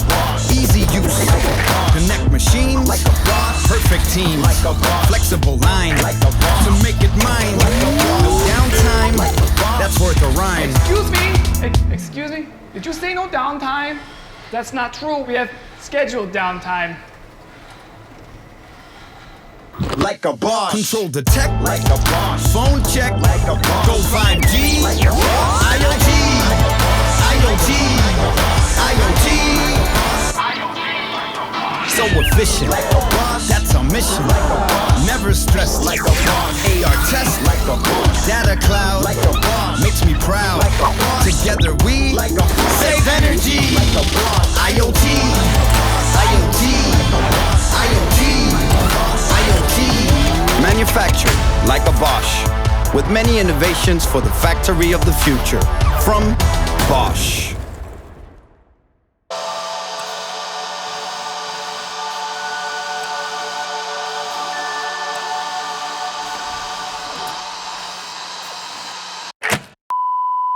Bosch. Easy use, like a Bosch. connect machines, like a Bosch. perfect team, like a Bosch. flexible line, like a Bosch. to make it mine. like a Bosch. No downtime, like a Bosch. that's worth a rhyme. Excuse me? Excuse me? Did you say no downtime? That's not true. We have scheduled downtime. like a Bosch. Control detect, like a Bosch. phone check, like a Bosch. go 5G, like a Bosch. IoT, IoT, IoT. So efficient, like a Bosch. that's our mission. like a Bosch. Never stressed, like a Bosch. AR test, like a Bosch. data cloud, like a Bosch. makes me proud. like a Bosch. Together we like a Bosch. save energy. like a Bosch. IoT, IoT, IoT, IoT. Manufactured like a Bosch, with many innovations for the factory of the future. From Bosch.